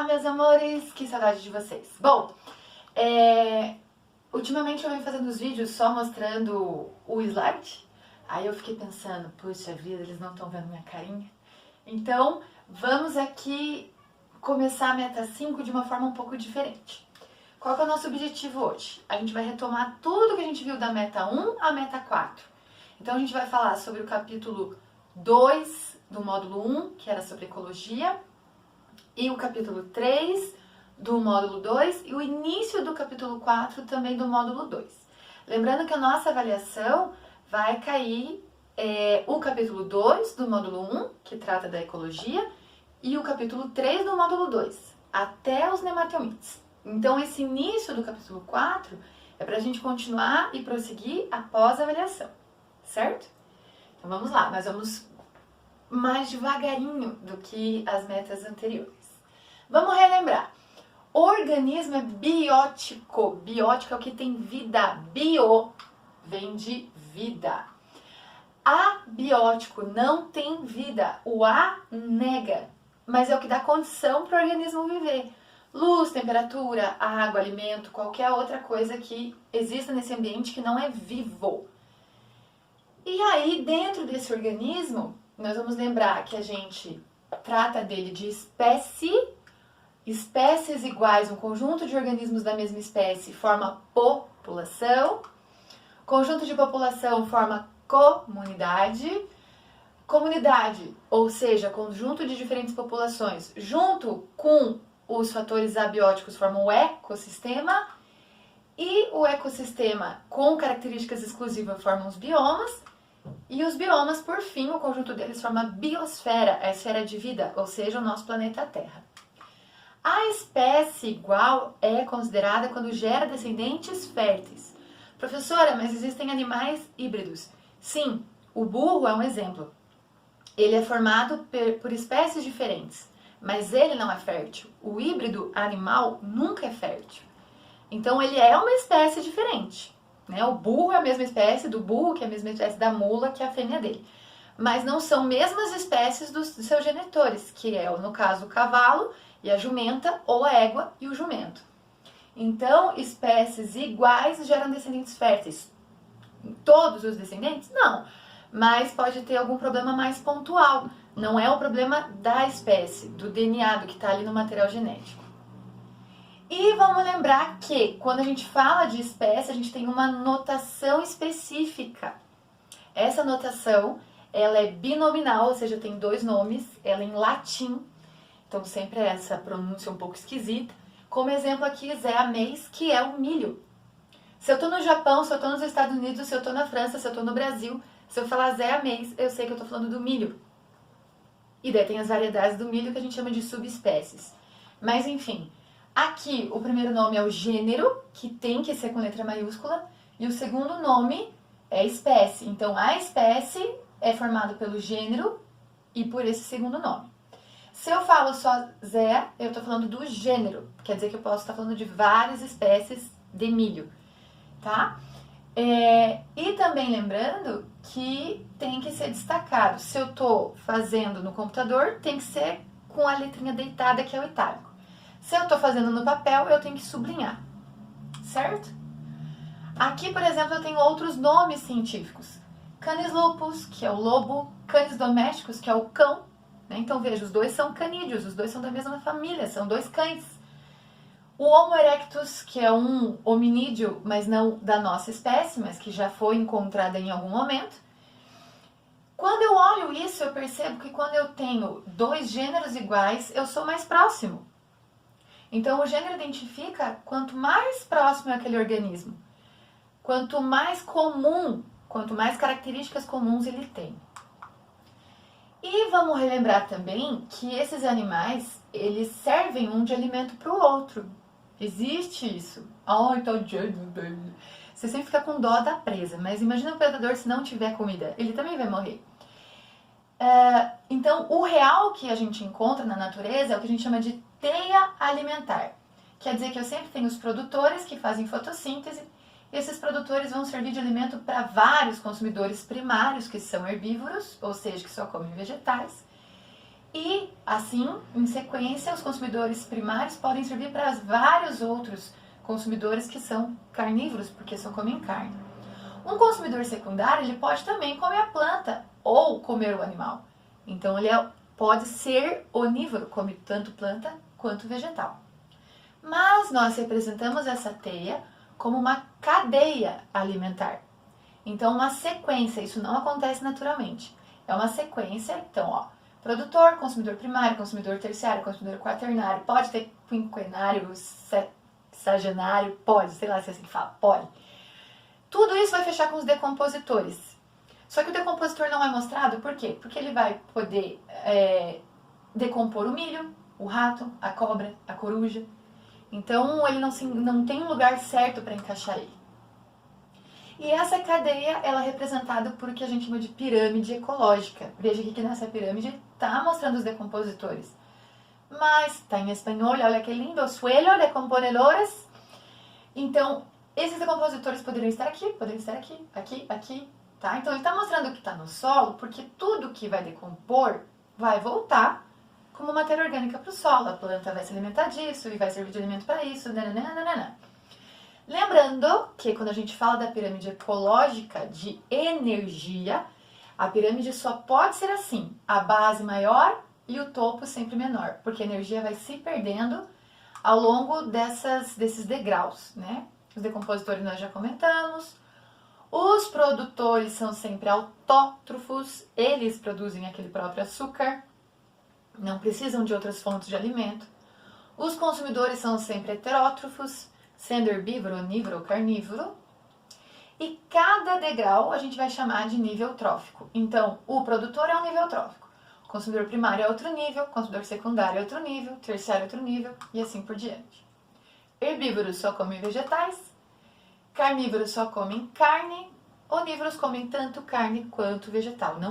Meus amores, que saudade de vocês. Bom, ultimamente eu venho fazendo os vídeos só mostrando o slide. Aí eu fiquei pensando, puxa vida, eles não estão vendo minha carinha. Então, vamos aqui começar a meta 5 de uma forma um pouco diferente. Qual que é o nosso objetivo hoje? A gente vai retomar tudo que a gente viu da meta 1 à meta 4. Então a gente vai falar sobre o capítulo 2 do módulo 1, que era sobre ecologia, e o capítulo 3 do módulo 2 e o início do capítulo 4 também do módulo 2. Lembrando que a nossa avaliação vai cair o capítulo 2 do módulo 1, que trata da ecologia, e o capítulo 3 do módulo 2, até os nematomites. Então esse início do capítulo 4 é para a gente continuar e prosseguir após a avaliação, certo? Então vamos lá, nós vamos mais devagarinho do que as metas anteriores. Vamos relembrar. O organismo é biótico. Biótico é o que tem vida. Bio vem de vida. Abiótico não tem vida. O A nega, mas é o que dá condição para o organismo viver. Luz, temperatura, água, alimento, qualquer outra coisa que exista nesse ambiente que não é vivo. E aí, dentro desse organismo, nós vamos lembrar que a gente trata dele de espécies iguais, um conjunto de organismos da mesma espécie forma população, conjunto de população forma comunidade, comunidade, ou seja, conjunto de diferentes populações, junto com os fatores abióticos formam o ecossistema, e o ecossistema com características exclusivas formam os biomas, e os biomas, por fim, o conjunto deles forma a biosfera, a esfera de vida, ou seja, o nosso planeta Terra. A espécie igual é considerada quando gera descendentes férteis. Professora, mas existem animais híbridos. Sim, o burro é um exemplo. Ele é formado por espécies diferentes, mas ele não é fértil. O híbrido animal nunca é fértil. Então ele é uma espécie diferente. Né? O burro é a mesma espécie do burro, que é a mesma espécie da mula, que é a fêmea dele. Mas não são mesmas espécies dos seus genitores, que é, no caso, o cavalo e a jumenta, ou a égua e o jumento. Então, espécies iguais geram descendentes férteis. Todos os descendentes? Não. Mas pode ter algum problema mais pontual. Não é o problema da espécie, do DNA, do que está ali no material genético. E vamos lembrar que, quando a gente fala de espécie, a gente tem uma notação específica. Essa notação, ela é binominal, ou seja, tem dois nomes, ela é em latim. Então sempre é essa pronúncia um pouco esquisita. Como exemplo aqui, Zé Amês, que é o milho. Se eu tô no Japão, se eu tô nos Estados Unidos, se eu tô na França, se eu tô no Brasil, se eu falar Zé Amês, eu sei que eu tô falando do milho. E daí tem as variedades do milho que a gente chama de subespécies. Mas enfim, aqui o primeiro nome é o gênero, que tem que ser com letra maiúscula, e o segundo nome é espécie. Então a espécie é formada pelo gênero e por esse segundo nome. Se eu falo só Zé, eu estou falando do gênero. Quer dizer que eu posso estar falando de várias espécies de milho, tá? E também lembrando que tem que ser destacado. Se eu estou fazendo no computador, tem que ser com a letrinha deitada, que é o itálico. Se eu estou fazendo no papel, eu tenho que sublinhar, certo? Aqui, por exemplo, eu tenho outros nomes científicos. Canis lupus, que é o lobo. Canis domesticus, que é o cão. Então veja, os dois são canídeos, os dois são da mesma família, são dois cães. O Homo erectus, que é um hominídeo, mas não da nossa espécie, mas que já foi encontrada em algum momento. Quando eu olho isso, eu percebo que quando eu tenho dois gêneros iguais, eu sou mais próximo. Então o gênero identifica quanto mais próximo é aquele organismo, quanto mais comum, quanto mais características comuns ele tem. E vamos relembrar também que esses animais, eles servem um de alimento para o outro. Existe isso. Ai, tadinho dele. Você sempre fica com dó da presa, mas imagina o predador se não tiver comida. Ele também vai morrer. Então, o real que a gente encontra na natureza é o que a gente chama de teia alimentar. Quer dizer que eu sempre tenho os produtores que fazem fotossíntese. Esses produtores vão servir de alimento para vários consumidores primários, que são herbívoros, ou seja, que só comem vegetais. E, assim, em sequência, os consumidores primários podem servir para vários outros consumidores que são carnívoros, porque só comem carne. Um consumidor secundário, ele pode também comer a planta ou comer o animal. Então, ele pode ser onívoro, come tanto planta quanto vegetal. Mas nós representamos essa teia como uma cadeia alimentar. Então, uma sequência, isso não acontece naturalmente. É uma sequência, então, ó, produtor, consumidor primário, consumidor terciário, consumidor quaternário, pode ter quinquenário, sexagenário, pode, sei lá se é assim que fala, pode. Tudo isso vai fechar com os decompositores. Só que o decompositor não é mostrado, por quê? Porque ele vai poder decompor o milho, o rato, a cobra, a coruja. Então, ele não tem um lugar certo para encaixar ele. E essa cadeia, ela é representada por o que a gente chama de pirâmide ecológica. Veja que nessa pirâmide está mostrando os decompositores. Mas está em espanhol, olha que lindo, o suelo de componedores. Então, esses decompositores poderiam estar aqui, aqui, tá? Então, ele está mostrando que está no solo, porque tudo que vai decompor vai voltar como matéria orgânica para o solo. A planta vai se alimentar disso e vai servir de alimento para isso, nananana. Lembrando que quando a gente fala da pirâmide ecológica de energia, a pirâmide só pode ser assim, a base maior e o topo sempre menor, porque a energia vai se perdendo ao longo desses degraus, né? Os decompositores nós já comentamos. Os produtores são sempre autótrofos, eles produzem aquele próprio açúcar, não precisam de outras fontes de alimento. Os consumidores são sempre heterótrofos, sendo herbívoro, onívoro ou carnívoro. E cada degrau a gente vai chamar de nível trófico. Então, o produtor é um nível trófico, o consumidor primário é outro nível, o consumidor secundário é outro nível, o terciário é outro nível e assim por diante. Herbívoros só comem vegetais, carnívoros só comem carne, onívoros comem tanto carne quanto vegetal. Não